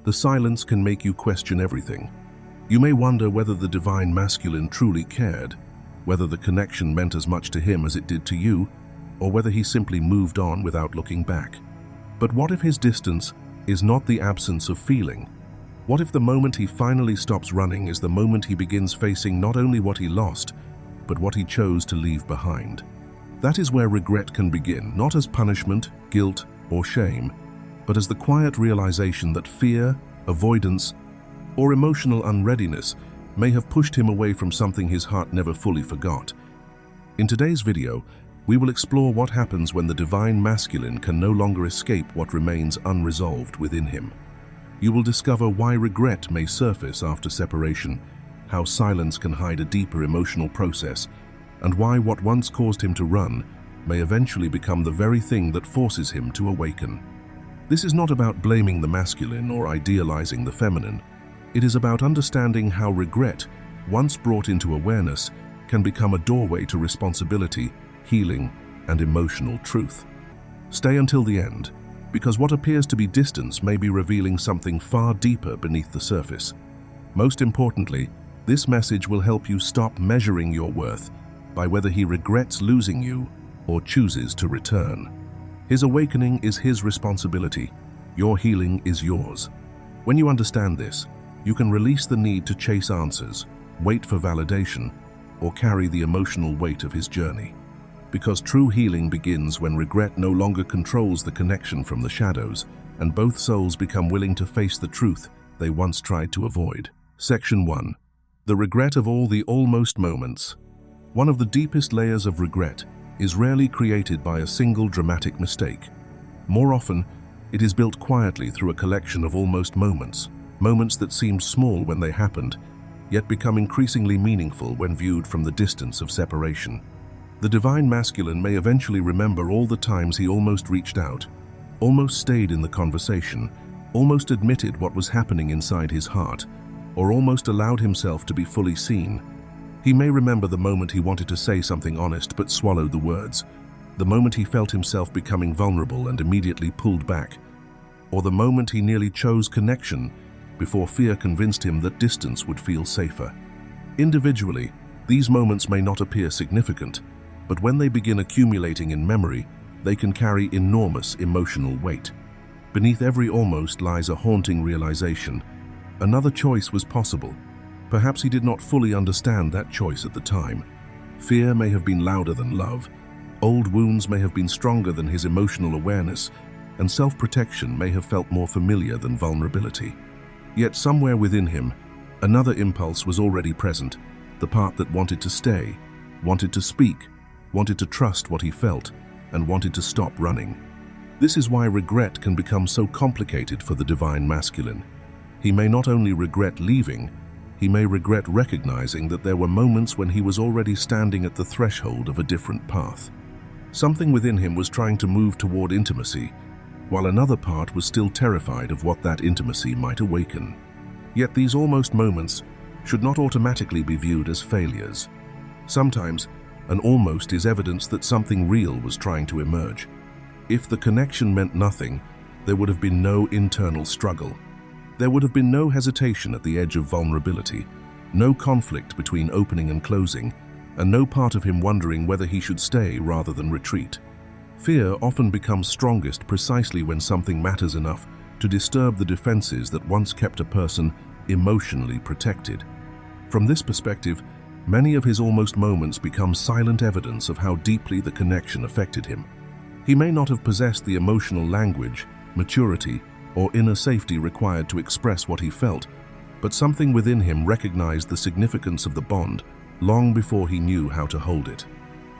The silence can make you question everything. You may wonder whether the divine masculine truly cared, whether the connection meant as much to him as it did to you, or whether he simply moved on without looking back. But what if his distance is not the absence of feeling? What if the moment he finally stops running is the moment he begins facing not only what he lost, but what he chose to leave behind? That is where regret can begin, not as punishment, guilt, or shame, but as the quiet realization that fear, avoidance, or emotional unreadiness may have pushed him away from something his heart never fully forgot. In today's video, we will explore what happens when the divine masculine can no longer escape what remains unresolved within him. You will discover why regret may surface after separation, how silence can hide a deeper emotional process, and why what once caused him to run may eventually become the very thing that forces him to awaken. This is not about blaming the masculine or idealizing the feminine. It is about understanding how regret, once brought into awareness, can become a doorway to responsibility, healing, and emotional truth. Stay until the end, because what appears to be distance may be revealing something far deeper beneath the surface. Most importantly, this message will help you stop measuring your worth by whether he regrets losing you or chooses to return. His awakening is his responsibility. Your healing is yours. When you understand this, you can release the need to chase answers, wait for validation, or carry the emotional weight of his journey. Because true healing begins when regret no longer controls the connection from the shadows, and both souls become willing to face the truth they once tried to avoid. Section 1. The regret of all the almost moments. One of the deepest layers of regret is rarely created by a single dramatic mistake. More often, it is built quietly through a collection of almost moments, moments that seemed small when they happened, yet become increasingly meaningful when viewed from the distance of separation. The divine masculine may eventually remember all the times he almost reached out, almost stayed in the conversation, almost admitted what was happening inside his heart, or almost allowed himself to be fully seen. He may remember the moment he wanted to say something honest but swallowed the words, the moment he felt himself becoming vulnerable and immediately pulled back, or the moment he nearly chose connection before fear convinced him that distance would feel safer. Individually, these moments may not appear significant, but when they begin accumulating in memory, they can carry enormous emotional weight. Beneath every almost lies a haunting realization. Another choice was possible. Perhaps he did not fully understand that choice at the time. Fear may have been louder than love, old wounds may have been stronger than his emotional awareness, and self-protection may have felt more familiar than vulnerability. Yet somewhere within him, another impulse was already present, the part that wanted to stay, wanted to speak, wanted to trust what he felt, and wanted to stop running. This is why regret can become so complicated for the divine masculine. He may not only regret leaving, he may regret recognizing that there were moments when he was already standing at the threshold of a different path. Something within him was trying to move toward intimacy, while another part was still terrified of what that intimacy might awaken. Yet these almost moments should not automatically be viewed as failures. Sometimes, an almost is evidence that something real was trying to emerge. If the connection meant nothing, there would have been no internal struggle. There would have been no hesitation at the edge of vulnerability, no conflict between opening and closing, and no part of him wondering whether he should stay rather than retreat. Fear often becomes strongest precisely when something matters enough to disturb the defenses that once kept a person emotionally protected. From this perspective, many of his almost moments become silent evidence of how deeply the connection affected him. He may not have possessed the emotional language, maturity, or inner safety required to express what he felt, but something within him recognized the significance of the bond long before he knew how to hold it.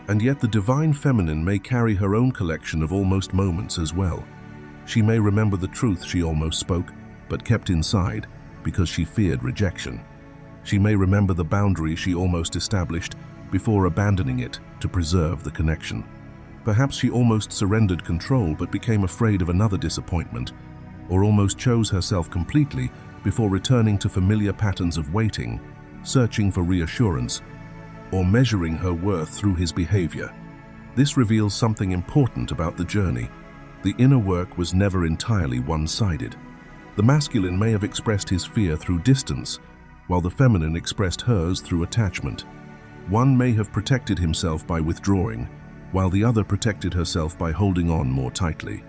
And yet the divine feminine may carry her own collection of almost moments as well. She may remember the truth she almost spoke, but kept inside because she feared rejection. She may remember the boundary she almost established before abandoning it to preserve the connection. Perhaps she almost surrendered control but became afraid of another disappointment, or almost chose herself completely before returning to familiar patterns of waiting, searching for reassurance, or measuring her worth through his behavior. This reveals something important about the journey. The inner work was never entirely one-sided. The masculine may have expressed his fear through distance, while the feminine expressed hers through attachment. One may have protected himself by withdrawing, while the other protected herself by holding on more tightly.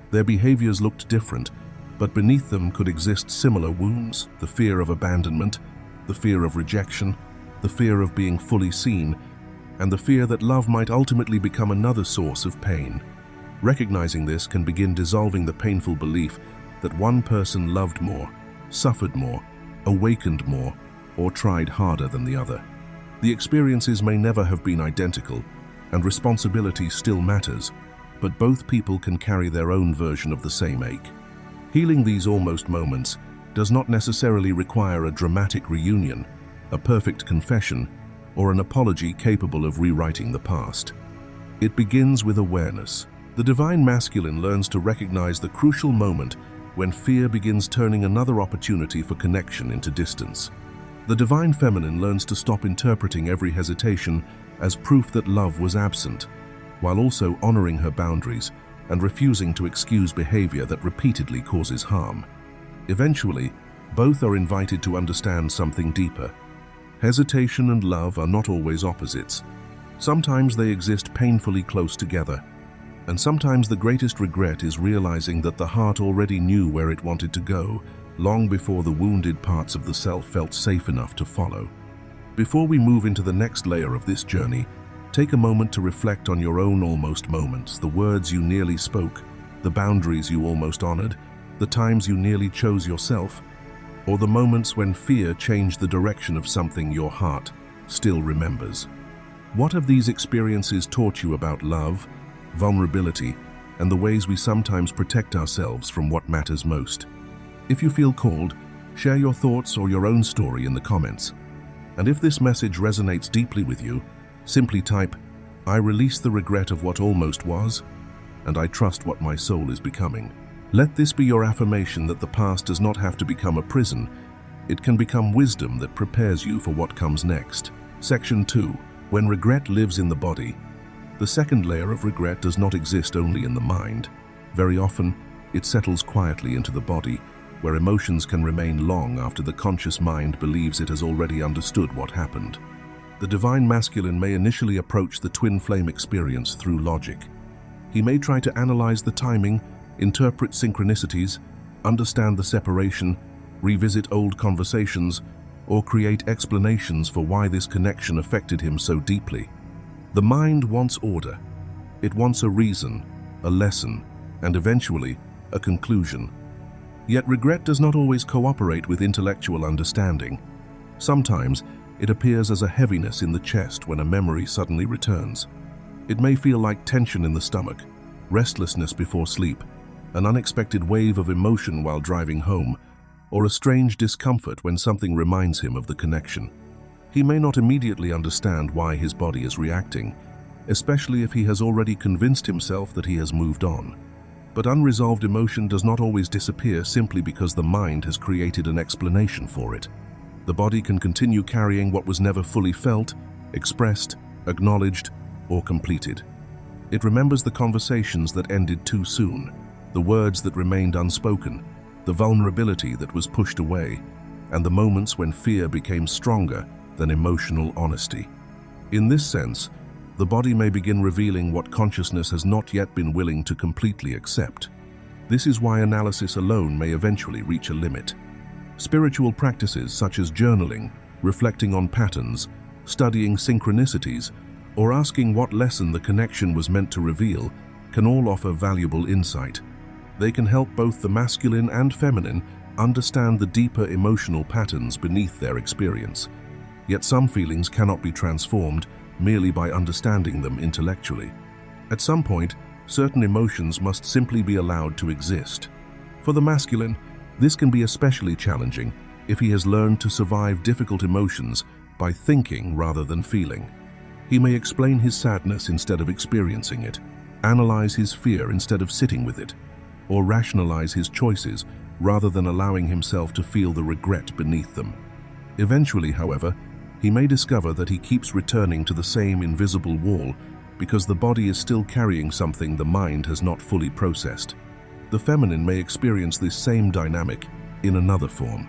Their behaviors looked different, but beneath them could exist similar wounds: the fear of abandonment, the fear of rejection, the fear of being fully seen, and the fear that love might ultimately become another source of pain. Recognizing this can begin dissolving the painful belief that one person loved more, suffered more, awakened more, or tried harder than the other. The experiences may never have been identical, and responsibility still matters, but both people can carry their own version of the same ache. Healing these almost moments does not necessarily require a dramatic reunion, a perfect confession, or an apology capable of rewriting the past. It begins with awareness. The divine masculine learns to recognize the crucial moment when fear begins turning another opportunity for connection into distance. The divine feminine learns to stop interpreting every hesitation as proof that love was absent, while also honoring her boundaries and refusing to excuse behavior that repeatedly causes harm. Eventually, both are invited to understand something deeper. Hesitation and love are not always opposites. Sometimes they exist painfully close together, and sometimes the greatest regret is realizing that the heart already knew where it wanted to go, long before the wounded parts of the self felt safe enough to follow. Before we move into the next layer of this journey, take a moment to reflect on your own almost moments, the words you nearly spoke, the boundaries you almost honored, the times you nearly chose yourself, or the moments when fear changed the direction of something your heart still remembers. What have these experiences taught you about love, vulnerability, and the ways we sometimes protect ourselves from what matters most? If you feel called, share your thoughts or your own story in the comments. And if this message resonates deeply with you, simply type, "I release the regret of what almost was, and I trust what my soul is becoming." Let this be your affirmation that the past does not have to become a prison. It can become wisdom that prepares you for what comes next. Section 2. When regret lives in the body. The second layer of regret does not exist only in the mind. Very often, it settles quietly into the body, where emotions can remain long after the conscious mind believes it has already understood what happened. The divine masculine may initially approach the twin flame experience through logic. He may try to analyze the timing, interpret synchronicities, understand the separation, revisit old conversations, or create explanations for why this connection affected him so deeply. The mind wants order. It wants a reason, a lesson, and eventually, a conclusion. Yet regret does not always cooperate with intellectual understanding. Sometimes, it appears as a heaviness in the chest when a memory suddenly returns. It may feel like tension in the stomach, restlessness before sleep, an unexpected wave of emotion while driving home, or a strange discomfort when something reminds him of the connection. He may not immediately understand why his body is reacting, especially if he has already convinced himself that he has moved on. But unresolved emotion does not always disappear simply because the mind has created an explanation for it. The body can continue carrying what was never fully felt, expressed, acknowledged, or completed. It remembers the conversations that ended too soon, the words that remained unspoken, the vulnerability that was pushed away, and the moments when fear became stronger than emotional honesty. In this sense, the body may begin revealing what consciousness has not yet been willing to completely accept. This is why analysis alone may eventually reach a limit. Spiritual practices such as journaling, reflecting on patterns, studying synchronicities, or asking what lesson the connection was meant to reveal can all offer valuable insight. They can help both the masculine and feminine understand the deeper emotional patterns beneath their experience. Yet some feelings cannot be transformed merely by understanding them intellectually. At some point, certain emotions must simply be allowed to exist. For the masculine, this can be especially challenging if he has learned to survive difficult emotions by thinking rather than feeling. He may explain his sadness instead of experiencing it, analyze his fear instead of sitting with it, or rationalize his choices rather than allowing himself to feel the regret beneath them. Eventually, however, he may discover that he keeps returning to the same invisible wall because the body is still carrying something the mind has not fully processed. The feminine may experience this same dynamic, in another form.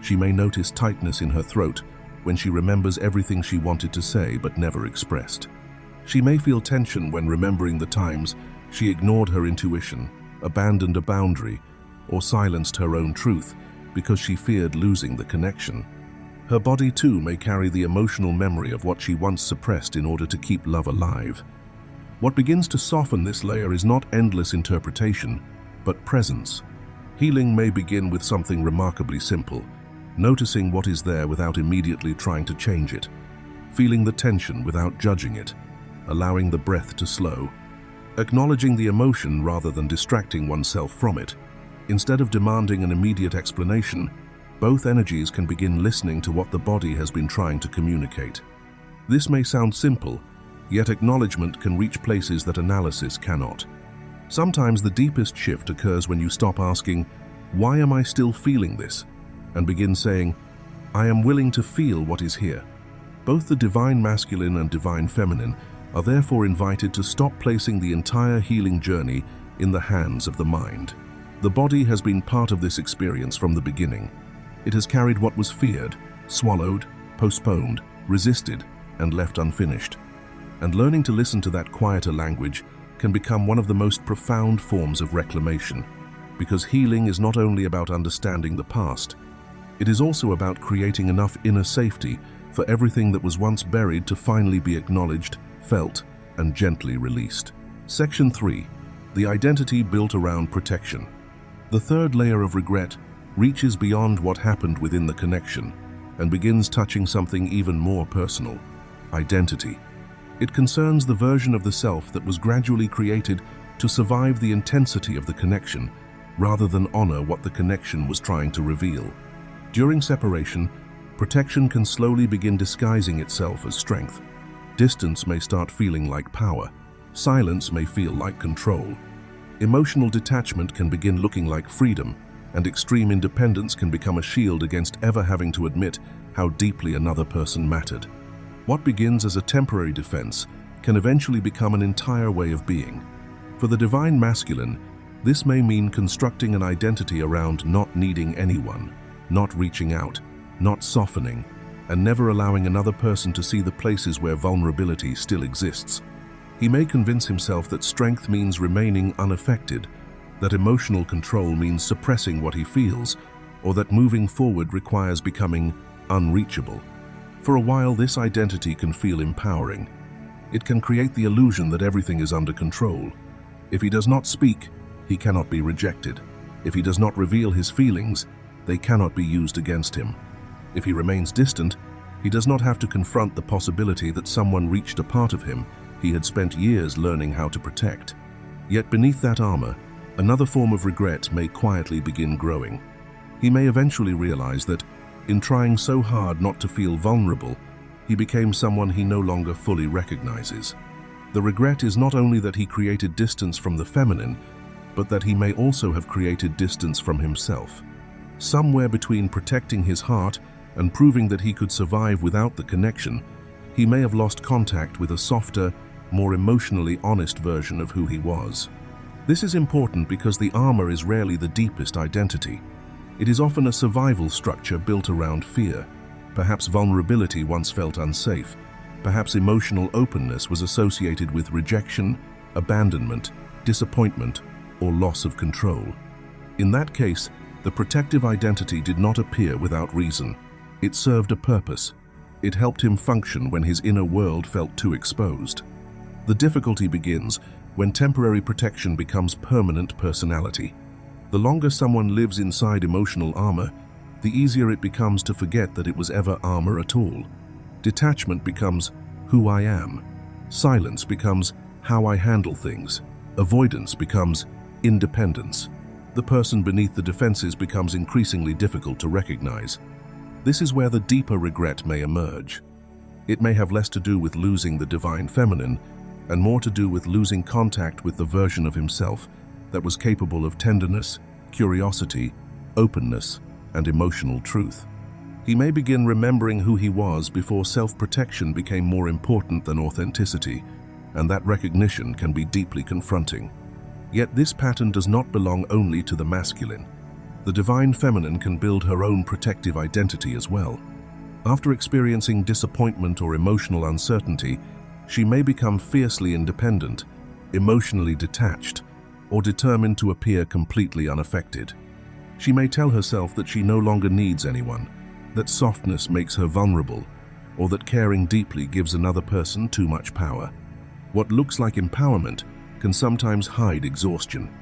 She may notice tightness in her throat when she remembers everything she wanted to say but never expressed. She may feel tension when remembering the times she ignored her intuition, abandoned a boundary, or silenced her own truth because she feared losing the connection. Her body too may carry the emotional memory of what she once suppressed in order to keep love alive. What begins to soften this layer is not endless interpretation, but presence. Healing may begin with something remarkably simple, noticing what is there without immediately trying to change it, feeling the tension without judging it, allowing the breath to slow, acknowledging the emotion rather than distracting oneself from it. Instead of demanding an immediate explanation, both energies can begin listening to what the body has been trying to communicate. This may sound simple, yet acknowledgement can reach places that analysis cannot. Sometimes the deepest shift occurs when you stop asking, "Why am I still feeling this?" and begin saying, "I am willing to feel what is here." Both the divine masculine and divine feminine are therefore invited to stop placing the entire healing journey in the hands of the mind. The body has been part of this experience from the beginning. It has carried what was feared, swallowed, postponed, resisted, and left unfinished. And learning to listen to that quieter language can become one of the most profound forms of reclamation, because healing is not only about understanding the past, it is also about creating enough inner safety for everything that was once buried to finally be acknowledged, felt, and gently released. Section 3. The identity built around protection. The third layer of regret reaches beyond what happened within the connection and begins touching something even more personal: identity. It concerns the version of the self that was gradually created to survive the intensity of the connection, rather than honor what the connection was trying to reveal. During separation, protection can slowly begin disguising itself as strength. Distance may start feeling like power. Silence may feel like control. Emotional detachment can begin looking like freedom, and extreme independence can become a shield against ever having to admit how deeply another person mattered. What begins as a temporary defense can eventually become an entire way of being. For the divine masculine, this may mean constructing an identity around not needing anyone, not reaching out, not softening, and never allowing another person to see the places where vulnerability still exists. He may convince himself that strength means remaining unaffected, that emotional control means suppressing what he feels, or that moving forward requires becoming unreachable. For a while, this identity can feel empowering. It can create the illusion that everything is under control. If he does not speak, he cannot be rejected. If he does not reveal his feelings, they cannot be used against him. If he remains distant, he does not have to confront the possibility that someone reached a part of him he had spent years learning how to protect. Yet beneath that armor, another form of regret may quietly begin growing. He may eventually realize that, in trying so hard not to feel vulnerable, he became someone he no longer fully recognizes. The regret is not only that he created distance from the feminine, but that he may also have created distance from himself. Somewhere between protecting his heart and proving that he could survive without the connection, he may have lost contact with a softer, more emotionally honest version of who he was. This is important because the armor is rarely the deepest identity. It is often a survival structure built around fear. Perhaps vulnerability once felt unsafe. Perhaps emotional openness was associated with rejection, abandonment, disappointment, or loss of control. In that case, the protective identity did not appear without reason. It served a purpose. It helped him function when his inner world felt too exposed. The difficulty begins when temporary protection becomes permanent personality. The longer someone lives inside emotional armor, the easier it becomes to forget that it was ever armor at all. Detachment becomes who I am. Silence becomes how I handle things. Avoidance becomes independence. The person beneath the defenses becomes increasingly difficult to recognize. This is where the deeper regret may emerge. It may have less to do with losing the divine feminine and more to do with losing contact with the version of himself that was capable of tenderness, curiosity, openness, and emotional truth. He may begin remembering who he was before self-protection became more important than authenticity, and that recognition can be deeply confronting. Yet this pattern does not belong only to the masculine. The divine feminine can build her own protective identity as well. After experiencing disappointment or emotional uncertainty, she may become fiercely independent, emotionally detached, or determined to appear completely unaffected. She may tell herself that she no longer needs anyone, that softness makes her vulnerable, or that caring deeply gives another person too much power. What looks like empowerment can sometimes hide exhaustion.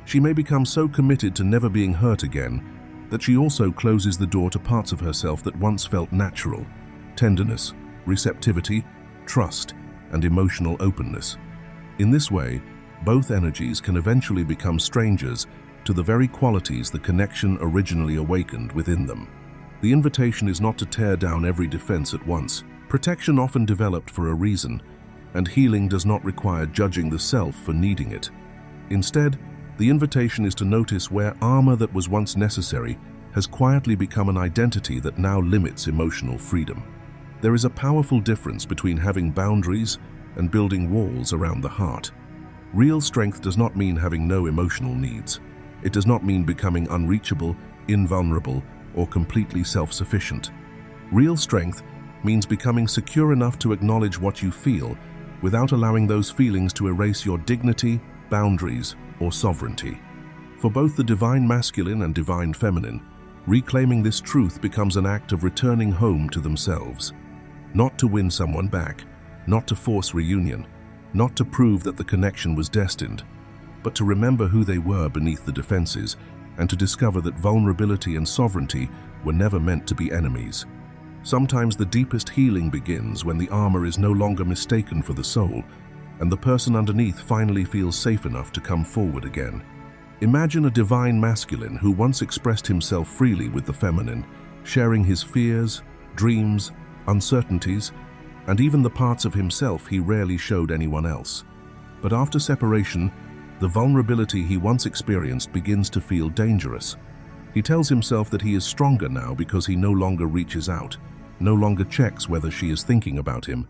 She may become so committed to never being hurt again that she also closes the door to parts of herself that once felt natural: tenderness, receptivity, trust, and emotional openness. In this way, both energies can eventually become strangers to the very qualities the connection originally awakened within them. The invitation is not to tear down every defense at once. Protection often developed for a reason, and healing does not require judging the self for needing it. Instead, the invitation is to notice where armor that was once necessary has quietly become an identity that now limits emotional freedom. There is a powerful difference between having boundaries and building walls around the heart. Real strength does not mean having no emotional needs. It does not mean becoming unreachable, invulnerable, or completely self-sufficient. Real strength means becoming secure enough to acknowledge what you feel without allowing those feelings to erase your dignity, boundaries, or sovereignty. For both the divine masculine and divine feminine, reclaiming this truth becomes an act of returning home to themselves. Not to win someone back, not to force reunion, not to prove that the connection was destined, but to remember who they were beneath the defenses and to discover that vulnerability and sovereignty were never meant to be enemies. Sometimes the deepest healing begins when the armor is no longer mistaken for the soul, and the person underneath finally feels safe enough to come forward again. Imagine a divine masculine who once expressed himself freely with the feminine, sharing his fears, dreams, uncertainties, and even the parts of himself he rarely showed anyone else. But after separation, the vulnerability he once experienced begins to feel dangerous. He tells himself that he is stronger now because he no longer reaches out, no longer checks whether she is thinking about him,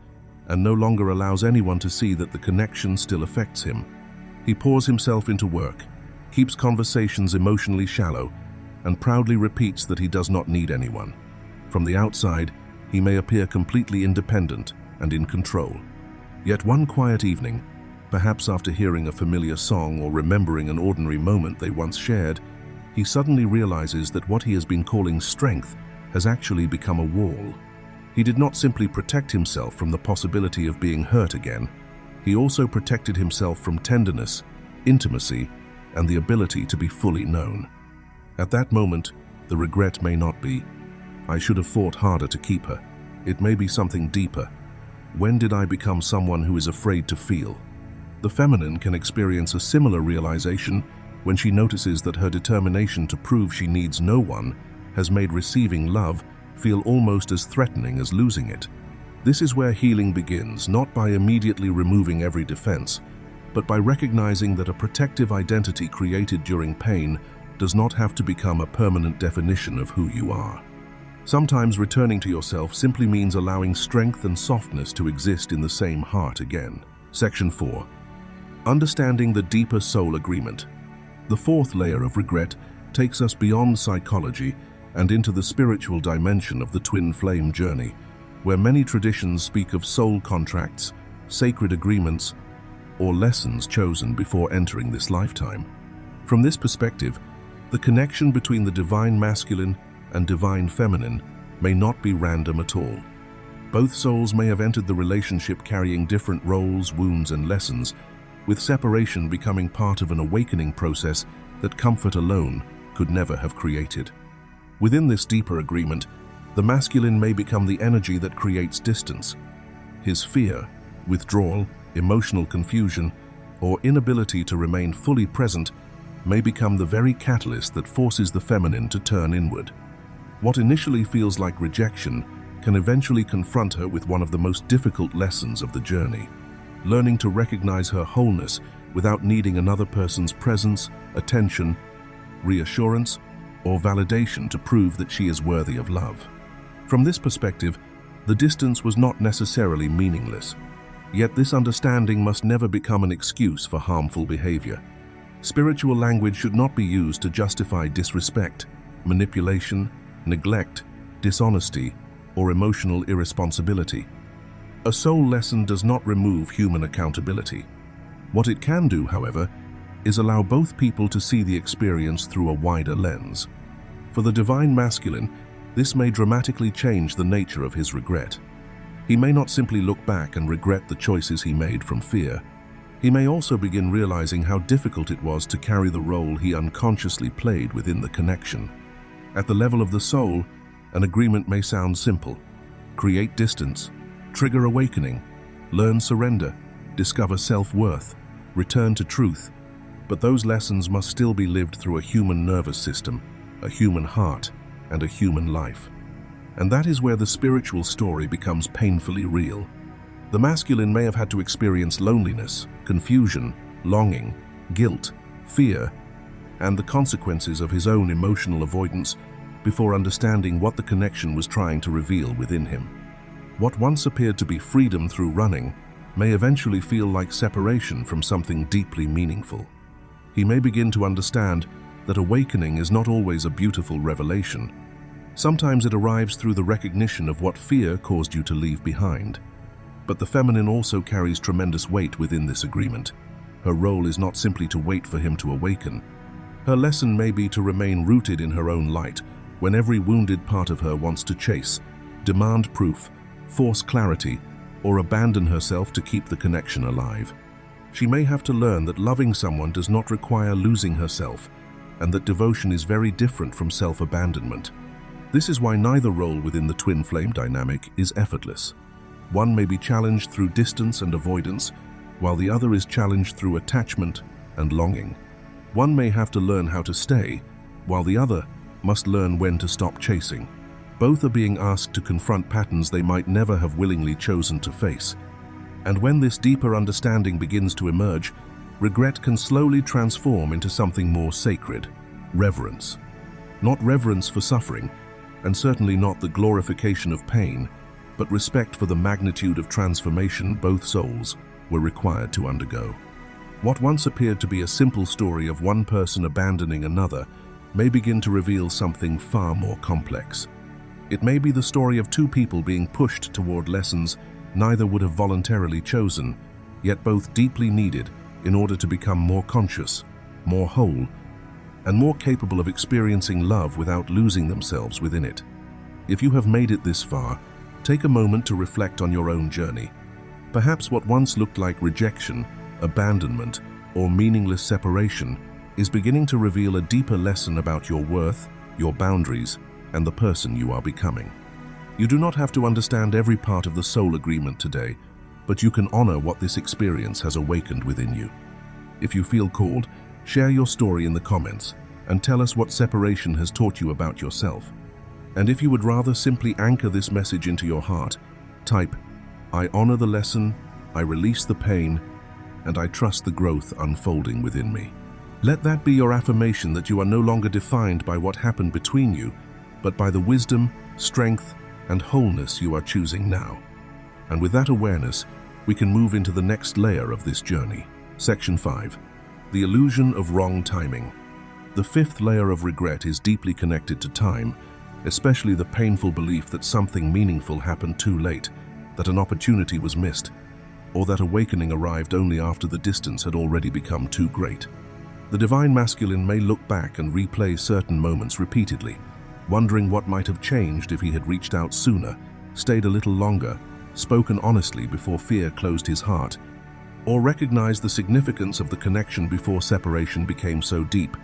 and no longer allows anyone to see that the connection still affects him. He pours himself into work, keeps conversations emotionally shallow, and proudly repeats that he does not need anyone. From the outside, he may appear completely independent and in control. Yet one quiet evening, perhaps after hearing a familiar song or remembering an ordinary moment they once shared, he suddenly realizes that what he has been calling strength has actually become a wall. He did not simply protect himself from the possibility of being hurt again, he also protected himself from tenderness, intimacy, and the ability to be fully known. At that moment, the regret may not be, "I should have fought harder to keep her." It may be something deeper. When did I become someone who is afraid to feel? The feminine can experience a similar realization when she notices that her determination to prove she needs no one has made receiving love feel almost as threatening as losing it. This is where healing begins, not by immediately removing every defense, but by recognizing that a protective identity created during pain does not have to become a permanent definition of who you are. Sometimes returning to yourself simply means allowing strength and softness to exist in the same heart again. Section 4. Understanding the deeper soul agreement. The fourth layer of regret takes us beyond psychology and into the spiritual dimension of the twin flame journey, where many traditions speak of soul contracts, sacred agreements, or lessons chosen before entering this lifetime. From this perspective, the connection between the divine masculine and divine feminine may not be random at all. Both souls may have entered the relationship carrying different roles, wounds, and lessons, with separation becoming part of an awakening process that comfort alone could never have created. Within this deeper agreement, the masculine may become the energy that creates distance. His fear, withdrawal, emotional confusion, or inability to remain fully present may become the very catalyst that forces the feminine to turn inward. What initially feels like rejection can eventually confront her with one of the most difficult lessons of the journey, learning to recognize her wholeness without needing another person's presence, attention, reassurance, or validation to prove that she is worthy of love. From this perspective, the distance was not necessarily meaningless. Yet this understanding must never become an excuse for harmful behavior. Spiritual language should not be used to justify disrespect, manipulation, neglect, dishonesty, or emotional irresponsibility. A soul lesson does not remove human accountability. What it can do, however, is allow both people to see the experience through a wider lens. For the divine masculine, this may dramatically change the nature of his regret. He may not simply look back and regret the choices he made from fear. He may also begin realizing how difficult it was to carry the role he unconsciously played within the connection. At the level of the soul, an agreement may sound simple: create distance, trigger awakening, learn surrender, discover self-worth, return to truth. But those lessons must still be lived through a human nervous system, a human heart, and a human life. And that is where the spiritual story becomes painfully real. The masculine may have had to experience loneliness, confusion, longing, guilt, fear, and the consequences of his own emotional avoidance before understanding what the connection was trying to reveal within him. What once appeared to be freedom through running may eventually feel like separation from something deeply meaningful. He may begin to understand that awakening is not always a beautiful revelation. Sometimes it arrives through the recognition of what fear caused you to leave behind. But the feminine also carries tremendous weight within this agreement. Her role is not simply to wait for him to awaken. Her lesson may be to remain rooted in her own light when every wounded part of her wants to chase, demand proof, force clarity, or abandon herself to keep the connection alive. She may have to learn that loving someone does not require losing herself, and that devotion is very different from self-abandonment. This is why neither role within the twin flame dynamic is effortless. One may be challenged through distance and avoidance, while the other is challenged through attachment and longing. One may have to learn how to stay, while the other must learn when to stop chasing. Both are being asked to confront patterns they might never have willingly chosen to face. And when this deeper understanding begins to emerge, regret can slowly transform into something more sacred: reverence. Not reverence for suffering, and certainly not the glorification of pain, but respect for the magnitude of transformation both souls were required to undergo. What once appeared to be a simple story of one person abandoning another may begin to reveal something far more complex. It may be the story of two people being pushed toward lessons neither would have voluntarily chosen, yet both deeply needed in order to become more conscious, more whole, and more capable of experiencing love without losing themselves within it. If you have made it this far, take a moment to reflect on your own journey. Perhaps what once looked like rejection, abandonment, or meaningless separation is beginning to reveal a deeper lesson about your worth, your boundaries, and the person you are becoming. You do not have to understand every part of the soul agreement today, but you can honor what this experience has awakened within you. If you feel called, share your story in the comments and tell us what separation has taught you about yourself. And if you would rather simply anchor this message into your heart, type, "I honor the lesson, I release the pain, and I trust the growth unfolding within me." Let that be your affirmation that you are no longer defined by what happened between you, but by the wisdom, strength, and wholeness you are choosing now. And with that awareness, we can move into the next layer of this journey. Section 5. The illusion of wrong timing. The fifth layer of regret is deeply connected to time, especially the painful belief that something meaningful happened too late, that an opportunity was missed, or that awakening arrived only after the distance had already become too great. The divine masculine may look back and replay certain moments repeatedly, wondering what might have changed if he had reached out sooner, stayed a little longer, spoken honestly before fear closed his heart, or recognized the significance of the connection before separation became so deep.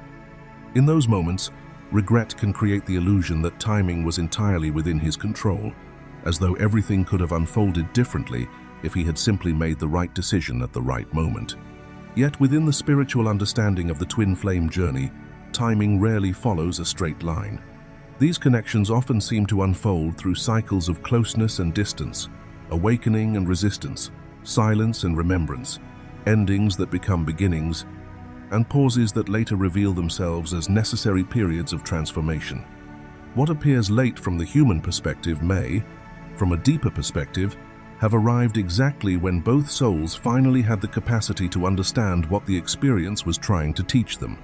In those moments, regret can create the illusion that timing was entirely within his control, as though everything could have unfolded differently if he had simply made the right decision at the right moment. Yet within the spiritual understanding of the twin flame journey, timing rarely follows a straight line. These connections often seem to unfold through cycles of closeness and distance, awakening and resistance, silence and remembrance, endings that become beginnings, and pauses that later reveal themselves as necessary periods of transformation. What appears late from the human perspective may, from a deeper perspective, have arrived exactly when both souls finally had the capacity to understand what the experience was trying to teach them.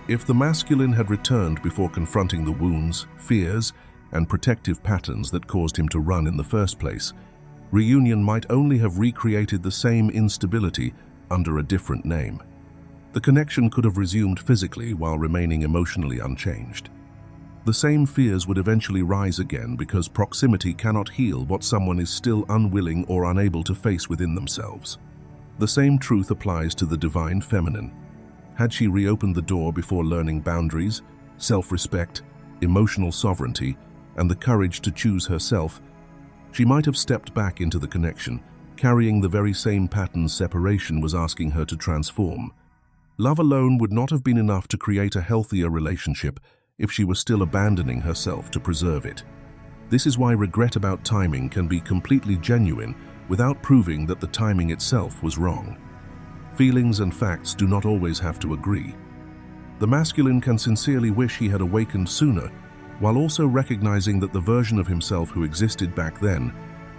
If the masculine had returned before confronting the wounds, fears, and protective patterns that caused him to run in the first place, reunion might only have recreated the same instability under a different name. The connection could have resumed physically while remaining emotionally unchanged. The same fears would eventually rise again because proximity cannot heal what someone is still unwilling or unable to face within themselves. The same truth applies to the divine feminine. Had she reopened the door before learning boundaries, self-respect, emotional sovereignty, and the courage to choose herself, she might have stepped back into the connection, carrying the very same patterns separation was asking her to transform. Love alone would not have been enough to create a healthier relationship if she was still abandoning herself to preserve it. This is why regret about timing can be completely genuine without proving that the timing itself was wrong. Feelings and facts do not always have to agree. The masculine can sincerely wish he had awakened sooner, while also recognizing that the version of himself who existed back then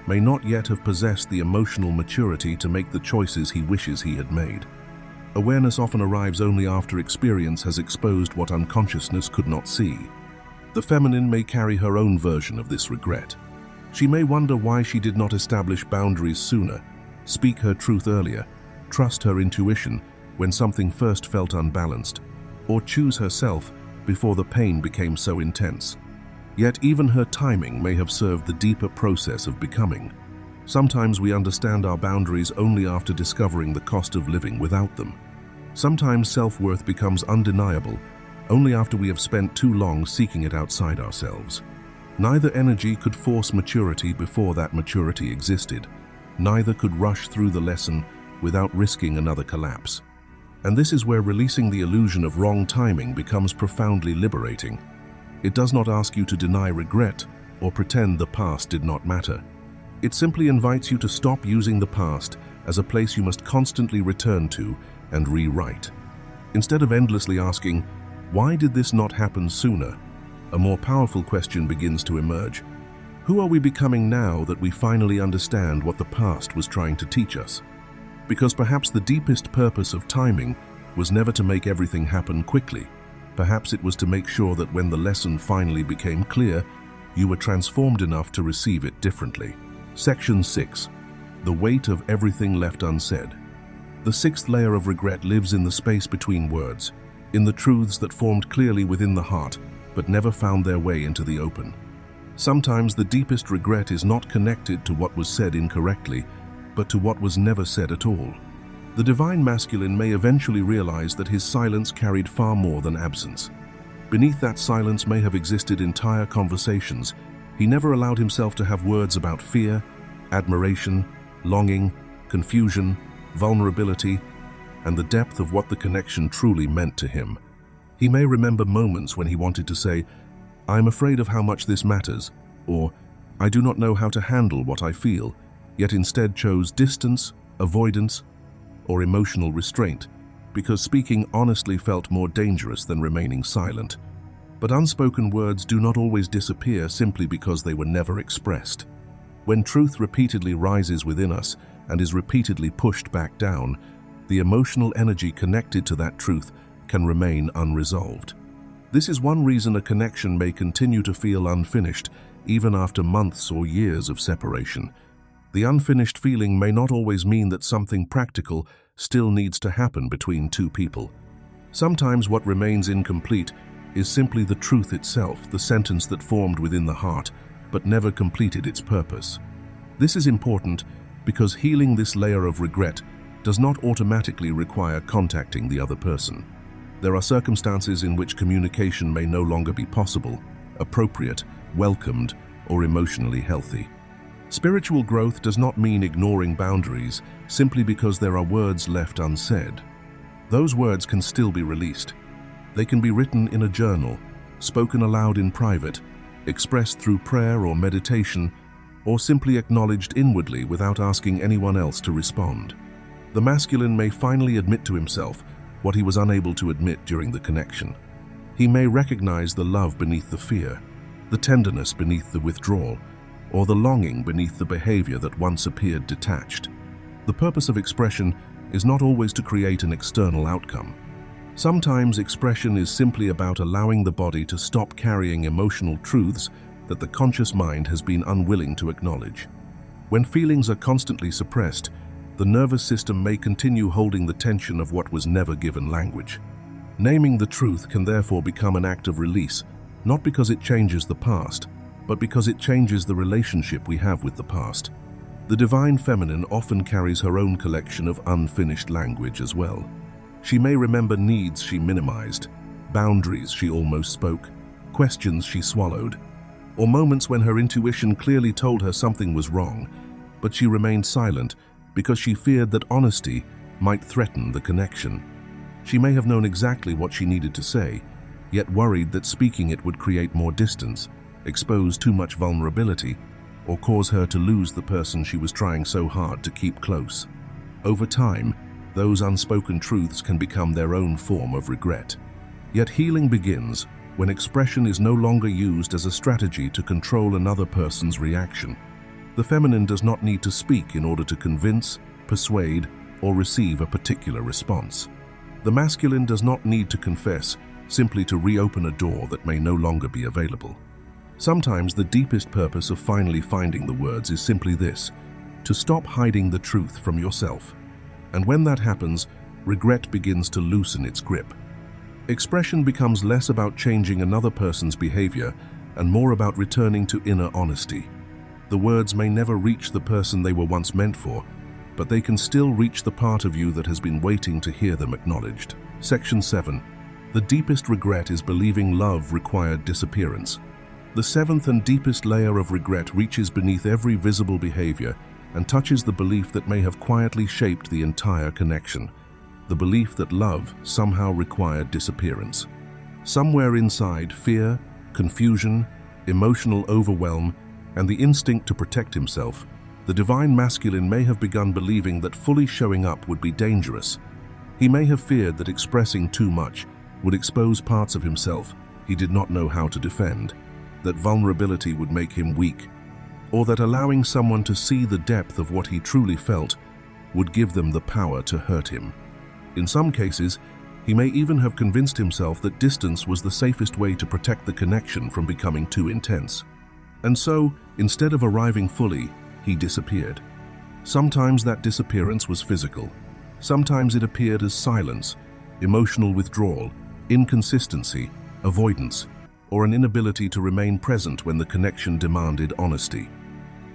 may not yet have possessed the emotional maturity to make the choices he wishes he had made. Awareness often arrives only after experience has exposed what unconsciousness could not see. The feminine may carry her own version of this regret. She may wonder why she did not establish boundaries sooner, speak her truth earlier, trust her intuition when something first felt unbalanced, or choose herself before the pain became so intense. Yet even her timing may have served the deeper process of becoming. Sometimes we understand our boundaries only after discovering the cost of living without them. Sometimes self-worth becomes undeniable only after we have spent too long seeking it outside ourselves. Neither energy could force maturity before that maturity existed. Neither could rush through the lesson without risking another collapse. And this is where releasing the illusion of wrong timing becomes profoundly liberating. It does not ask you to deny regret or pretend the past did not matter. It simply invites you to stop using the past as a place you must constantly return to and rewrite. Instead of endlessly asking, "Why did this not happen sooner?" a more powerful question begins to emerge. Who are we becoming now that we finally understand what the past was trying to teach us? Because perhaps the deepest purpose of timing was never to make everything happen quickly. Perhaps it was to make sure that when the lesson finally became clear, you were transformed enough to receive it differently. Section 6. The weight of everything left unsaid. The sixth layer of regret lives in the space between words, in the truths that formed clearly within the heart, but never found their way into the open. Sometimes the deepest regret is not connected to what was said incorrectly, but to what was never said at all. The divine masculine may eventually realize that his silence carried far more than absence. Beneath that silence may have existed entire conversations. He never allowed himself to have words about fear, admiration, longing, confusion, vulnerability, and the depth of what the connection truly meant to him. He may remember moments when he wanted to say, "I am afraid of how much this matters," or "I do not know how to handle what I feel," yet instead chose distance, avoidance, or emotional restraint, because speaking honestly felt more dangerous than remaining silent. But unspoken words do not always disappear simply because they were never expressed. When truth repeatedly rises within us and is repeatedly pushed back down, the emotional energy connected to that truth can remain unresolved. This is one reason a connection may continue to feel unfinished even after months or years of separation. The unfinished feeling may not always mean that something practical still needs to happen between two people. Sometimes what remains incomplete is simply the truth itself, the sentence that formed within the heart, but never completed its purpose. This is important because healing this layer of regret does not automatically require contacting the other person. There are circumstances in which communication may no longer be possible, appropriate, welcomed, or emotionally healthy. Spiritual growth does not mean ignoring boundaries simply because there are words left unsaid. Those words can still be released. They can be written in a journal, spoken aloud in private, expressed through prayer or meditation, or simply acknowledged inwardly without asking anyone else to respond. The masculine may finally admit to himself what he was unable to admit during the connection. He may recognize the love beneath the fear, the tenderness beneath the withdrawal, or the longing beneath the behavior that once appeared detached. The purpose of expression is not always to create an external outcome. Sometimes expression is simply about allowing the body to stop carrying emotional truths that the conscious mind has been unwilling to acknowledge. When feelings are constantly suppressed, the nervous system may continue holding the tension of what was never given language. Naming the truth can therefore become an act of release, not because it changes the past, but because it changes the relationship we have with the past. The divine feminine often carries her own collection of unfinished language as well. She may remember needs she minimized, boundaries she almost spoke, questions she swallowed, or moments when her intuition clearly told her something was wrong, but she remained silent because she feared that honesty might threaten the connection. She may have known exactly what she needed to say, yet worried that speaking it would create more distance, expose too much vulnerability, or cause her to lose the person she was trying so hard to keep close. Over time, those unspoken truths can become their own form of regret. Yet healing begins when expression is no longer used as a strategy to control another person's reaction. The feminine does not need to speak in order to convince, persuade, or receive a particular response. The masculine does not need to confess simply to reopen a door that may no longer be available. Sometimes the deepest purpose of finally finding the words is simply this: to stop hiding the truth from yourself. And when that happens, regret begins to loosen its grip. Expression becomes less about changing another person's behavior and more about returning to inner honesty. The words may never reach the person they were once meant for, but they can still reach the part of you that has been waiting to hear them acknowledged. Section 7. The deepest regret is believing love required disappearance. The seventh and deepest layer of regret reaches beneath every visible behavior and touches the belief that may have quietly shaped the entire connection. The belief that love somehow required disappearance. Somewhere inside, fear, confusion, emotional overwhelm, and the instinct to protect himself, the divine masculine may have begun believing that fully showing up would be dangerous. He may have feared that expressing too much would expose parts of himself he did not know how to defend, that vulnerability would make him weak, or that allowing someone to see the depth of what he truly felt would give them the power to hurt him. In some cases, he may even have convinced himself that distance was the safest way to protect the connection from becoming too intense. And so, instead of arriving fully, he disappeared. Sometimes that disappearance was physical. Sometimes it appeared as silence, emotional withdrawal, inconsistency, avoidance, or an inability to remain present when the connection demanded honesty.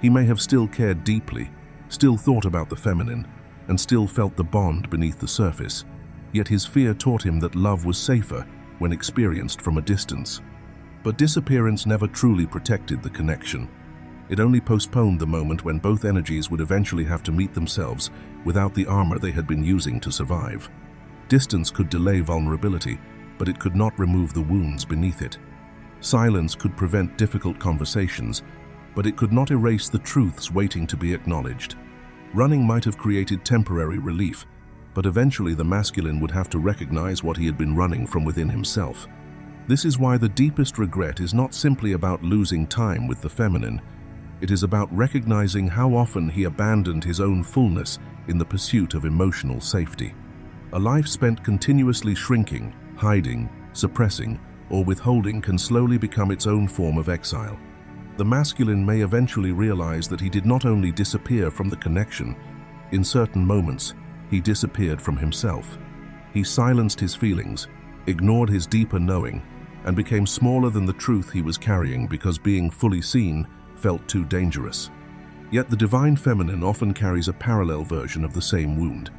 He may have still cared deeply, still thought about the feminine, and still felt the bond beneath the surface, yet his fear taught him that love was safer when experienced from a distance. But disappearance never truly protected the connection. It only postponed the moment when both energies would eventually have to meet themselves without the armor they had been using to survive. Distance could delay vulnerability, but it could not remove the wounds beneath it. Silence could prevent difficult conversations, but it could not erase the truths waiting to be acknowledged. Running might have created temporary relief, but eventually the masculine would have to recognize what he had been running from within himself. This is why the deepest regret is not simply about losing time with the feminine. It is about recognizing how often he abandoned his own fullness in the pursuit of emotional safety. A life spent continuously shrinking, hiding, suppressing, or withholding can slowly become its own form of exile. The masculine may eventually realize that he did not only disappear from the connection. In certain moments, he disappeared from himself. He silenced his feelings, ignored his deeper knowing, and became smaller than the truth he was carrying because being fully seen felt too dangerous. Yet the divine feminine often carries a parallel version of the same wound.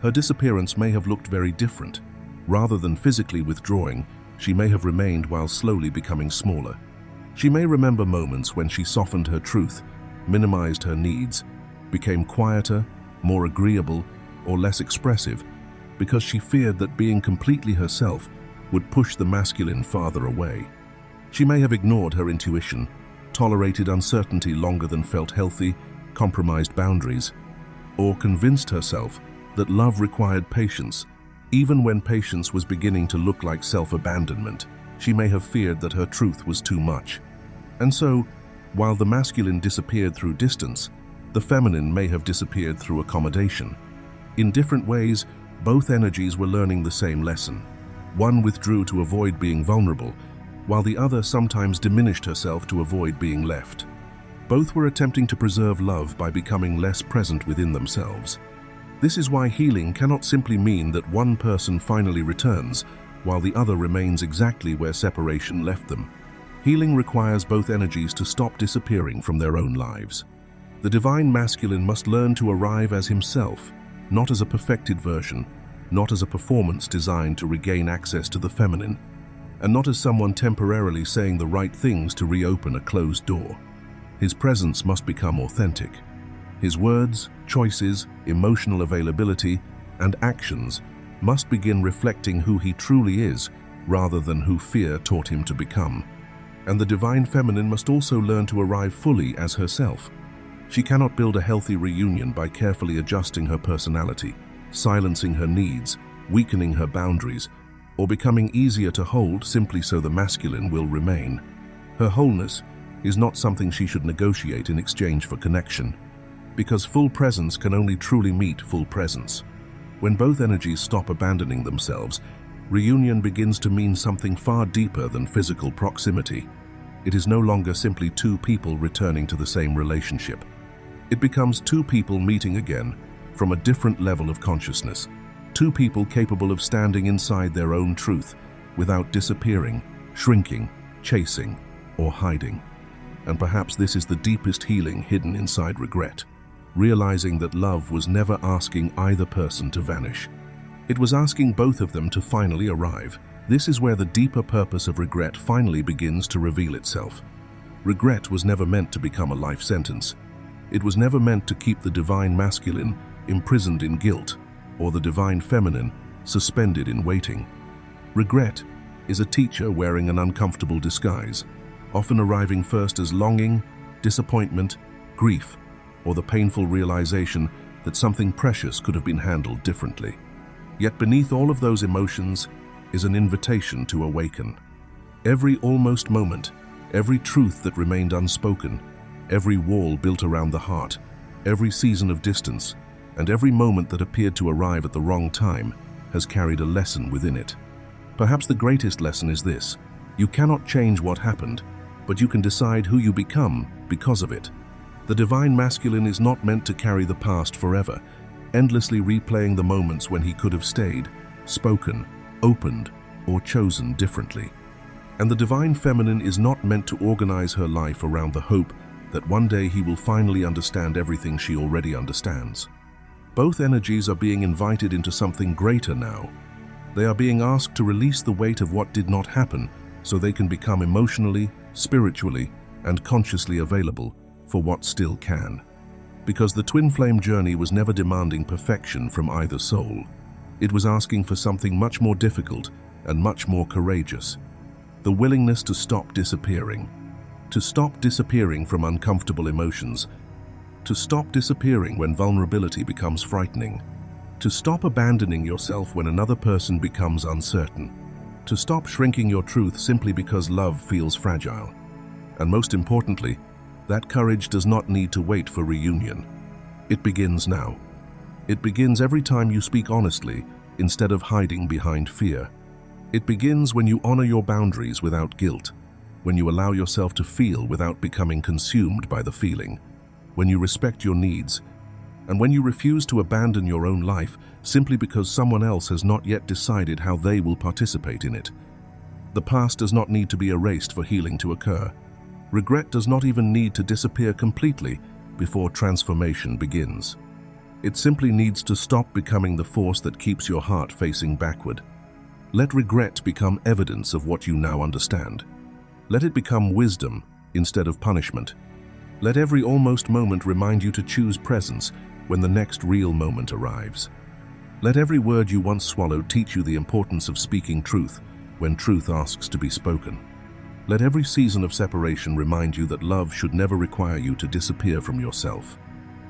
Her disappearance may have looked very different. Rather than physically withdrawing, she may have remained while slowly becoming smaller. She may remember moments when she softened her truth, minimized her needs, became quieter, more agreeable, or less expressive, because she feared that being completely herself would push the masculine farther away. She may have ignored her intuition, tolerated uncertainty longer than felt healthy, compromised boundaries, or convinced herself that love required patience, even when patience was beginning to look like self-abandonment. She may have feared that her truth was too much. And so, While the masculine disappeared through distance, the feminine may have disappeared through accommodation. In different ways, both energies were learning the same lesson. One withdrew to avoid being vulnerable, while the other sometimes diminished herself to avoid being left. Both were attempting to preserve love by becoming less present within themselves. This is why healing cannot simply mean that one person finally returns, while the other remains exactly where separation left them. Healing requires both energies to stop disappearing from their own lives. The divine masculine must learn to arrive as himself, not as a perfected version, not as a performance designed to regain access to the feminine, and not as someone temporarily saying the right things to reopen a closed door. His presence must become authentic. His words, choices, emotional availability, and actions must begin reflecting who he truly is, rather than who fear taught him to become. And the divine feminine must also learn to arrive fully as herself. She cannot build a healthy reunion by carefully adjusting her personality, silencing her needs, weakening her boundaries, or becoming easier to hold simply so the masculine will remain. Her wholeness is not something she should negotiate in exchange for connection, because full presence can only truly meet full presence. When both energies stop abandoning themselves, reunion begins to mean something far deeper than physical proximity. It is no longer simply two people returning to the same relationship. It becomes two people meeting again from a different level of consciousness, two people capable of standing inside their own truth without disappearing, shrinking, chasing, or hiding. And perhaps this is the deepest healing hidden inside regret, realizing that love was never asking either person to vanish. It was asking both of them to finally arrive. This is where the deeper purpose of regret finally begins to reveal itself. Regret was never meant to become a life sentence. It was never meant to keep the divine masculine imprisoned in guilt, or the divine feminine suspended in waiting. Regret is a teacher wearing an uncomfortable disguise, often arriving first as longing, disappointment, grief, or the painful realization that something precious could have been handled differently. Yet beneath all of those emotions is an invitation to awaken. Every almost moment, every truth that remained unspoken, every wall built around the heart, every season of distance, and every moment that appeared to arrive at the wrong time has carried a lesson within it. Perhaps the greatest lesson is this: you cannot change what happened, but you can decide who you become because of it. The divine masculine is not meant to carry the past forever, endlessly replaying the moments when he could have stayed, spoken, opened, or chosen differently. And the divine feminine is not meant to organize her life around the hope that one day he will finally understand everything she already understands. Both energies are being invited into something greater now. They are being asked to release the weight of what did not happen so they can become emotionally, spiritually, and consciously available for what still can. Because the twin flame journey was never demanding perfection from either soul. It was asking for something much more difficult and much more courageous. The willingness to stop disappearing. To stop disappearing from uncomfortable emotions. To stop disappearing when vulnerability becomes frightening. To stop abandoning yourself when another person becomes uncertain. To stop shrinking your truth simply because love feels fragile. And most importantly, that courage does not need to wait for reunion. It begins now. It begins every time you speak honestly instead of hiding behind fear. It begins when you honor your boundaries without guilt, when you allow yourself to feel without becoming consumed by the feeling, when you respect your needs, and when you refuse to abandon your own life simply because someone else has not yet decided how they will participate in it. The past does not need to be erased for healing to occur. Regret does not even need to disappear completely before transformation begins. It simply needs to stop becoming the force that keeps your heart facing backward. Let regret become evidence of what you now understand. Let it become wisdom instead of punishment. Let every almost moment remind you to choose presence when the next real moment arrives. Let every word you once swallowed teach you the importance of speaking truth when truth asks to be spoken. Let every season of separation remind you that love should never require you to disappear from yourself.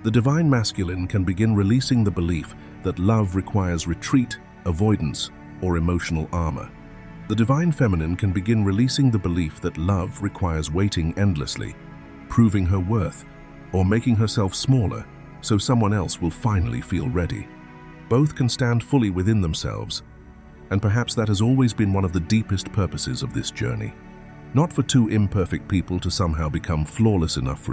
The divine masculine can begin releasing the belief that love requires retreat, avoidance, or emotional armor. The divine feminine can begin releasing the belief that love requires waiting endlessly, proving her worth, or making herself smaller so someone else will finally feel ready. Both can stand fully within themselves, and perhaps that has always been one of the deepest purposes of this journey. Not for two imperfect people to somehow become flawless enough for